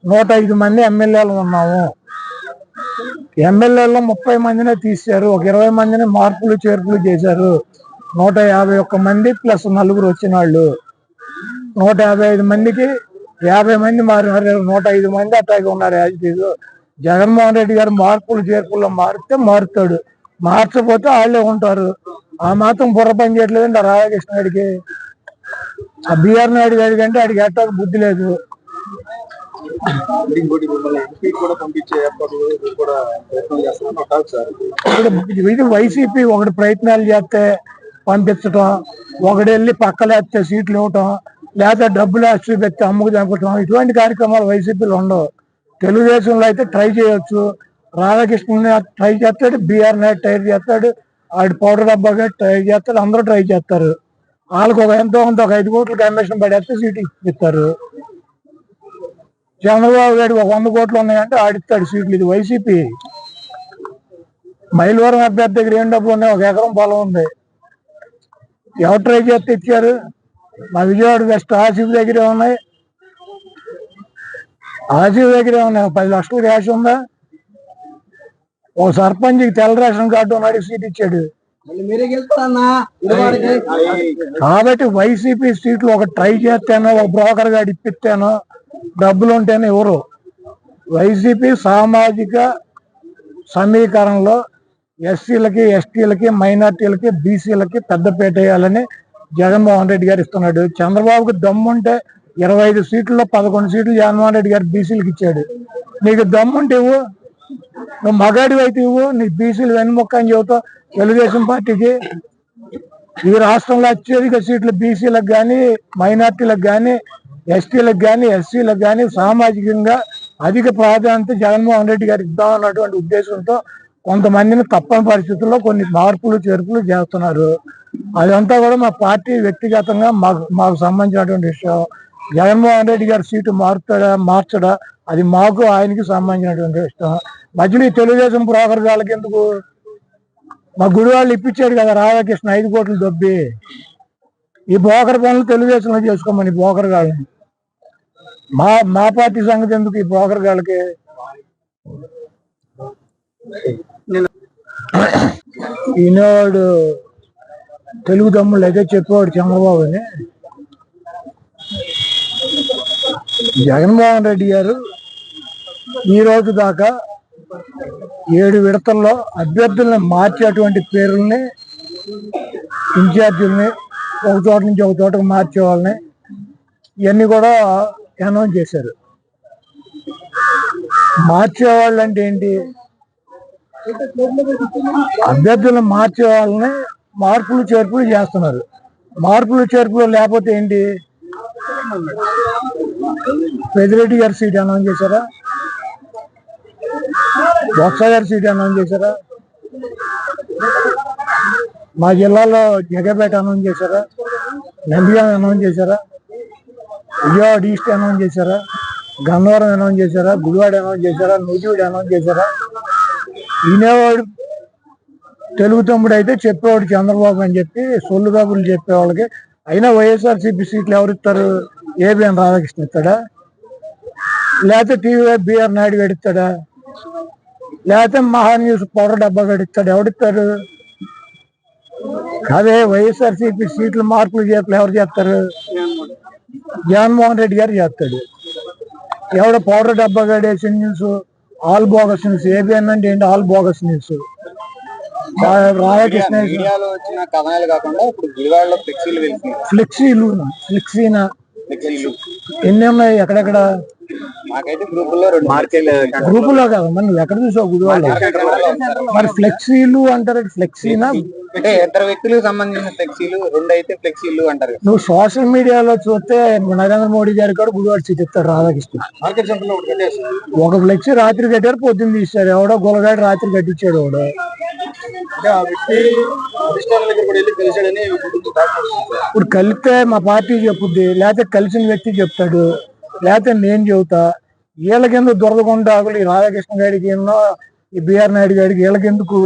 105 మంది ఎమ్మెల్యేలు ఉన్నాము. ఎమ్మెల్యేలో 30 మందినే తీశారు, ఒక 20 మందిని మార్పులు చేర్పులు చేశారు. 151 మంది ప్లస్ 4 వచ్చిన వాళ్ళు 155 మందికి 50 మంది మారినారు. 105 మంది అట్లాగే ఉన్నారు. యాజిటీజ్ జగన్మోహన్ రెడ్డి గారు మార్పులు చేర్పుల్లో మారితే మారుతాడు, మార్చకపోతే వాళ్ళే ఉంటారు. ఆ మాత్రం బుర్ర పని చేయట్లేదండి ఆ రాధాకృష్ణ గారికి. ఆ బిఆర్ నాయుడు గారి కంటే ఆడికి ఎట్టాక బుద్ధి లేదు. ఇది వైసీపీ ఒకటి ప్రయత్నాలు చేస్తే పంపించటం, ఒకటి వెళ్ళి పక్కలేస్తే సీట్లు ఇవ్వటం, లేదా డబ్బులు ఆస్తి పెట్టి అమ్ముకు చంపటం, ఇటువంటి కార్యక్రమాలు వైసీపీలో ఉండవు. తెలుగుదేశంలో అయితే ట్రై చేయొచ్చు. రాధాకృష్ణ ట్రై చేస్తాడు, బిఆర్ నాయుడు ట్రై చేస్తాడు, ఆడి పౌడర్ డబ్బాగా ట్రై చేస్తాడు, అందరూ ట్రై చేస్తారు. వాళ్ళకు ఒక ఎంతో కొంత ఒక 5 కోట్లు కమిషన్ పడేస్తే సీటు ఇస్తారు. చంద్రబాబు గారికి ఒక 100 కోట్లు ఉన్నాయంటే ఆడిస్తాడు సీట్లు. ఇది వైసీపీ. మైలవరం అభ్యర్థి దగ్గర ఏం డబ్బులు ఉన్నాయి, 1 ఎకరం పొలం ఉంది. ఎవరు ట్రై చేస్తే ఇచ్చారు? మా విజయవాడ వెస్ట్ ఆసిఫ్ దగ్గరే ఉన్నాయి. ఆసిఫ్ దగ్గరే ఉన్నాయి. 10 లక్షలు క్యాష్ ఉందా? ఓ సర్పంచ్కి తెల్ల రేషన్ కార్డు ఉన్నాడు, సీట్ ఇచ్చాడు. కాబట్టి వైసీపీ సీట్లు ఒక ట్రై చేస్తానో, ఒక బ్రోకర్ గాడు ఇప్పిస్తానో, డబ్బులు ఉంటేనే ఎవరు. వైసీపీ సామాజిక సమీకరణలో ఎస్సీలకి, ఎస్టీలకి, మైనార్టీలకి, బీసీలకి పెద్దపీట వేయాలని జగన్మోహన్ రెడ్డి గారు ఇస్తున్నాడు. చంద్రబాబుకి దమ్ముంటే 25 సీట్లలో 11 సీట్లు జగన్మోహన్ రెడ్డి గారు బీసీలకు ఇచ్చాడు. నీకు దమ్ముంటే ఇవ్వు, నువ్వు మగాడివి అయితే ఇవ్వు. నీకు బీసీలు వెన్నుముక్క అని చెబుతావు తెలుగుదేశం పార్టీకి. ఈ రాష్ట్రంలో అత్యధిక సీట్లు బీసీలకు కానీ, మైనార్టీలకు కానీ, ఎస్టీలకు కానీ, ఎస్సీలకు కానీ సామాజికంగా అధిక ప్రాధాన్యత జగన్మోహన్ రెడ్డి గారికి ఇద్దామన్నటువంటి ఉద్దేశంతో కొంతమందిని తప్పని పరిస్థితుల్లో కొన్ని మార్పులు చేర్పులు చేస్తున్నారు. అదంతా కూడా మా పార్టీ వ్యక్తిగతంగా మాకు సంబంధించినటువంటి విషయం. జగన్మోహన్ రెడ్డి గారి సీటు మార్చడా అది మాకు ఆయనకి సంబంధించినటువంటి విషయం. మధ్యలో ఈ తెలుగుదేశం బ్రోకర్ గాళ్ళకి ఎందుకు? మా గుడి వాళ్ళు ఇప్పించాడు కదా రాధాకృష్ణ 5 కోట్లు దొబ్బి. ఈ బ్రోకర్ పనులు తెలుగుదేశంలో చేసుకోమని బ్రోకర్ గాళ్ళని. మా పార్టీ సంగతి ఎందుకు ఈ బ్రోకర్ గాళ్ళకి? ఈనాడు తెలుగు తమ్ముళ్ళు అయితే చెప్పేవాడు చంద్రబాబు అని. జగన్మోహన్ రెడ్డి గారు ఈ రోజు దాకా 7 విడతల్లో అభ్యర్థుల్ని మార్చేటువంటి పేర్లని, ఇన్ఛార్జీలని, ఒక చోట నుంచి ఒక చోటకు మార్చే వాళ్ళని ఇవన్నీ కూడా అనౌన్స్ చేశారు. మార్చేవాళ్ళు అంటే ఏంటి? అభ్యర్థులను మార్చే వాళ్ళని మార్పులు చేర్పులు చేస్తున్నారు. మార్పులు చేర్పులు లేకపోతే ఏంటి? పెద్దిరెడ్డి గారి సీట్ అనౌన్స్ చేశారా? బొత్స గారి సీట్ అనౌన్స్ చేశారా? మా జిల్లాలో జగపేట అనౌన్స్ చేశారా? నంద్యాల అనౌన్స్ చేశారా? విజయవాడ ఈస్ట్ అనౌన్స్ చేశారా? గన్నవరం అనౌన్స్ చేశారా? గుడివాడ అనౌన్స్ చేశారా? నూజివీడు అనౌన్స్ చేశారా? ఈనేవాడు తెలుగు తమ్ముడు అయితే చెప్పేవాడు చంద్రబాబు అని చెప్పి సొల్లు కబుర్లు చెప్పేవాళ్ళకి. అయినా వైఎస్ఆర్సీపీ సీట్లు ఎవరిస్తారు? ఏబిఎన్ రాధాకృష్ణ ఇస్తాడా? లేకపోతే టీవీ బిఆర్ నాయుడు గడిస్తాడా? లేకపోతే మహాన్యూస్ పౌడర్ డబ్బా గడిస్తాడు? ఎవడిస్తారు? అదే వైఎస్ఆర్సీపీ సీట్లు మార్పులు చేపలు ఎవరు చేస్తారు? జగన్మోహన్ రెడ్డి గారు చేస్తాడు. ఎవడో పౌడర్ డబ్బా గడేసి news all bogus news. ABN అంటే ఏంటి? All bogus news. రాధాకృష్ణ ఫ్లెక్సీనా ఎన్ని ఉన్నాయి? ఎక్కడెక్కడ? గ్రూపులో కాదు, మరి నువ్వు ఎక్కడ చూసావు? గుడివాడ. మరి ఫ్లెక్సీలు అంటారు. ఫ్లెక్సీనా? ఇద్దరు వ్యక్తులకు సంబంధించిన ఫ్లెక్సీలు, 2 అయితే ఫ్లెక్సీలు అంటారు. నువ్వు సోషల్ మీడియాలో చూస్తే నరేంద్ర మోడీ గారు కూడా గుడివాడ సీట్ ఇస్తాడు రాధాకృష్ణ. ఒక ఫ్లెక్సీ రాత్రి కట్టారు, పొద్దున్న తీశారు. ఎవడో గొలగాడు రాత్రి కట్టించాడు. ఎవడో ఇప్పుడు కలిస్తే మా పార్టీ చెప్పుద్ది, లేకపోతే కలిసిన వ్యక్తి చెప్తాడు, లేకపోతే నేను చెబుతా. వీళ్ళకెందుకు దొరదకొండాకులు? ఈ రాధాకృష్ణ గారికి ఎన్నో, ఈ బిఆర్ నాయుడు గారికి వీళ్ళకెందుకు?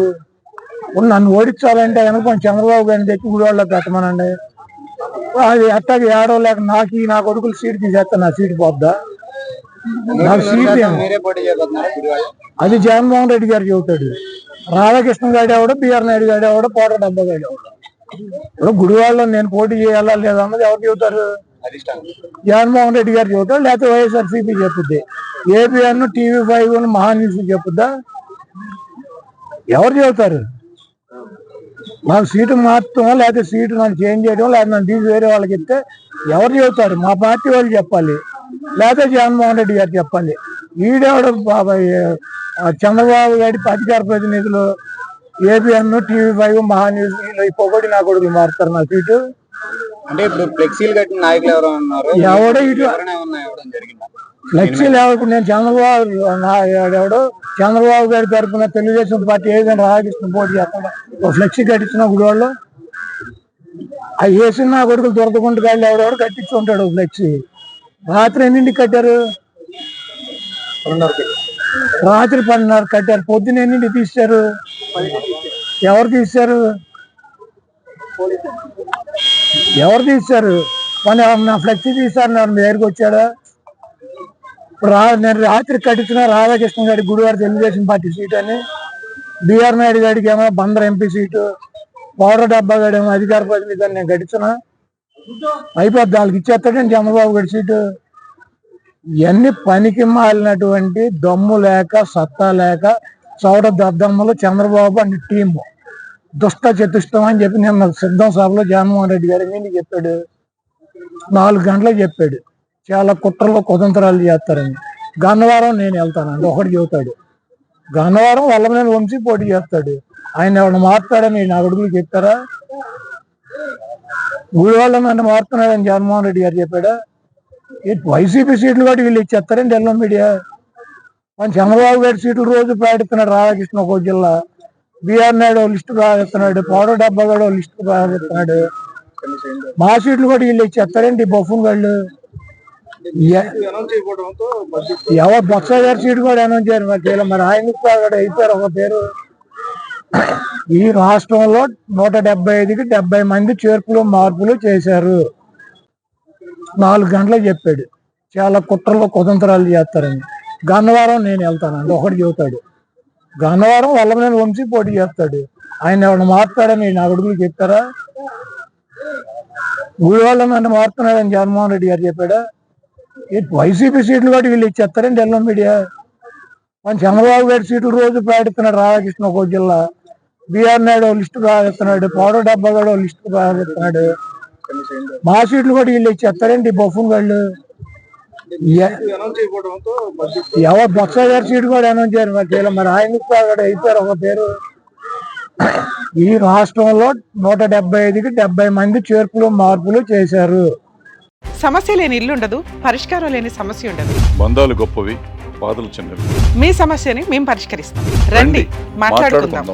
నన్ను ఓడించాలంటే కనుక చంద్రబాబు గారిని తెచ్చి గుడివాడలో పెట్టమనండి. అది అట్టాగే ఏడో లేక నా కొడుకులు సీటు తీసేస్తా, నా సీటు పోద్దా? నాకు సీట్ ఏమో. మీరే పోటీ చేయబోతున్నారు గుడివాడ. అది జగన్మోహన్ రెడ్డి గారు చెబుతాడు. రాధాకృష్ణ గారు ఎవడో, బిఆర్ నాయుడు గారు ఎవడో, పోట డబ్బా గారు ఎవడో. ఇప్పుడు గుడివాడలో నేను పోటీ చేయాలా లేదా అన్నది ఎవరు చెబుతారు? అధిష్టానం. జగన్మోహన్ రెడ్డి గారు చెబుతాడు, లేకపోతే వైఎస్ఆర్సీపీ చెప్పుద్ది. ఏపీఎన్, TV5 మహాన్యూస్ చెప్పుద్దా? ఎవరు చెబుతారు? నాకు సీటు మార్చడం, లేకపోతే సీటు నన్ను చేంజ్ చేయడం, లేకపోతే నన్ను తీసి వేరే వాళ్ళకి ఇస్తే ఎవరు చెబుతారు? మా పార్టీ వాళ్ళు చెప్పాలి, లేకపోతే జగన్మోహన్ రెడ్డి గారు చెప్పాలి. ఈడేవాడు బాబాయ్ చంద్రబాబు గారి అధికార ప్రతినిధులు ఏపీఎన్, TV5 మహాన్యూస్ ఈ పొగడి నా కొడుకులు మారుతారు నా సీటు. అంటే ఇప్పుడు ఫ్లెక్సీలు కట్టిన నాయకులు ఎవరో ఉన్నారు, ఎవడో ఇటు ఎవరైనా ఏమన్నా ఇవ్వడం జరిగిందా? ఫ్లెక్సీలు ఎవరు? నేను ఎవడు చంద్రబాబు గారి తరఫున తెలుగుదేశం పార్టీ ఏదైనా రాధాకృష్ణ పోటీ చేస్తాడు, ఒక ఫ్లెక్సీ కట్టించిన గుడివాళ్ళు. అవి వేసిన నా కొడుకులు దొరకకుండా గాళ్ళు ఎవడెవడు కట్టించుకుంటాడు ఫ్లెక్సీ. రాత్రి ఎన్నింటికి కట్టారు? రాత్రి 10:30 కట్టారు. పొద్దున ఎన్నింటికి తీశారు? ఎవరు తీశారు? ఎవరు తీశారు? మన నా ఫ్లెక్సీ తీశారు, మీ దగ్గరికి వచ్చాడా? నేను రాత్రి కట్టించిన రాధాకృష్ణ గారి గుడివాడ తెలుగుదేశం పార్టీ సీట్ అని, బిఆర్ నాయుడు గారికి ఏమో బందర్ ఎంపీ సీటు, పౌడర్ డబ్బా గారు ఏమో అధికార ప్రతినిధి అని నేను కట్టించిన. అయిపోద్ది, వాళ్ళకి ఇచ్చేస్తాడని చంద్రబాబు గారి సీటు. ఇవన్నీ పనికి మాలినటువంటి దమ్ము లేక, సత్తా లేక, చౌడ దద్దమ్మలు చంద్రబాబు అండ్ టీము దుష్ట చతుష్టం అని చెప్పి నిన్న సిద్ధం సభలో జగన్మోహన్ రెడ్డి గారు ఏంటి చెప్పాడు? 4 గంటలకు చెప్పాడు, చాలా కుట్రలు కుతంత్రాలు చేస్తారని. గన్నవరం నేను వెళ్తానండి ఒకటి చెబుతాడు. గన్నవరం వల్లభనేని వంశీ పోటీ చేస్తాడు. ఆయన ఎవరిని మారుతాడని నా కొడుకులు చెప్తారా? గుడివాళ్ళ నన్ను మారుతున్నాడని జగన్మోహన్ రెడ్డి గారు చెప్పాడా? వైసీపీ సీట్లు కూడా వీళ్ళు ఇచ్చేస్తారండి ఎల్లో మీడియా. మన చంద్రబాబు గారి సీట్లు రోజు ప్రకటిస్తున్నాడు రాధాకృష్ణ ఒక జిల్లా, బిఆర్ నాయుడు లిస్టు ప్రకటిస్తున్నాడు, పౌడర్ డబ్బా కూడా లిస్టు ప్రకటిస్తున్నాడు. మా సీట్లు కూడా వీళ్ళు ఇచ్చేస్తారండి బొఫ్ఫన్ వాళ్ళు. ఎవరు బొత్స గారి సీటు కూడా అనౌన్స్ చేయరు మరి. మరి ఆయన అయిపోయారు ఒక పేరు. ఈ రాష్ట్రంలో 175కి 70 మంది చేర్పులు మార్పులు చేశారు. 4 గంటలకు చెప్పాడు, చాలా కుట్రలు కుతంత్రాలు చేస్తారని. గన్నవరం నేను వెళ్తానండి ఒకటి చెబుతాడు. గన్నవరం వల్లభనేని వంశీ పోటీ చేస్తాడు. ఆయన ఎవరిని మారుతాడని నా కొడుకులు చెప్తారా? గుడివాళ్ళ నన్ను మారుతున్నాడని జగన్మోహన్ రెడ్డి గారు చెప్పాడా? వైసీపీ సీట్లు కూడా వీళ్ళు ఇచ్చేస్తారండి ఎల్లో మీడియా. మన చంద్రబాబు గారి సీట్లు రోజు ప్రకటిస్తున్నాడు రాధాకృష్ణ ఒక జిల్లా, బిఆర్ నాయుడు లిస్టు ప్రకటిస్తున్నాడు, పౌడర్ డబ్బా కూడా లిస్టు ప్రకటిస్తున్నాడు. మా సీట్లు కూడా వీళ్ళు ఇచ్చేస్తారండి బొఫ్ఫన్ వాళ్ళు. ఎవరు బొత్స గారి సీటు కూడా అనౌన్స్ చేయరు మరి. ఆయన అయిపోయారు ఒక పేరు. ఈ రాష్ట్రంలో 175కి 70 మంది చేర్పులు మార్పులు చేశారు. సమస్య లేని ఇల్లు ఉండదు, పరిష్కారం లేని సమస్య ఉండదు. బంధాలు గొప్పవి, బాధలు చిన్నవి. మీ సమస్యని మేము పరిష్కరిస్తాం. రండి, మాట్లాడుకుందాం.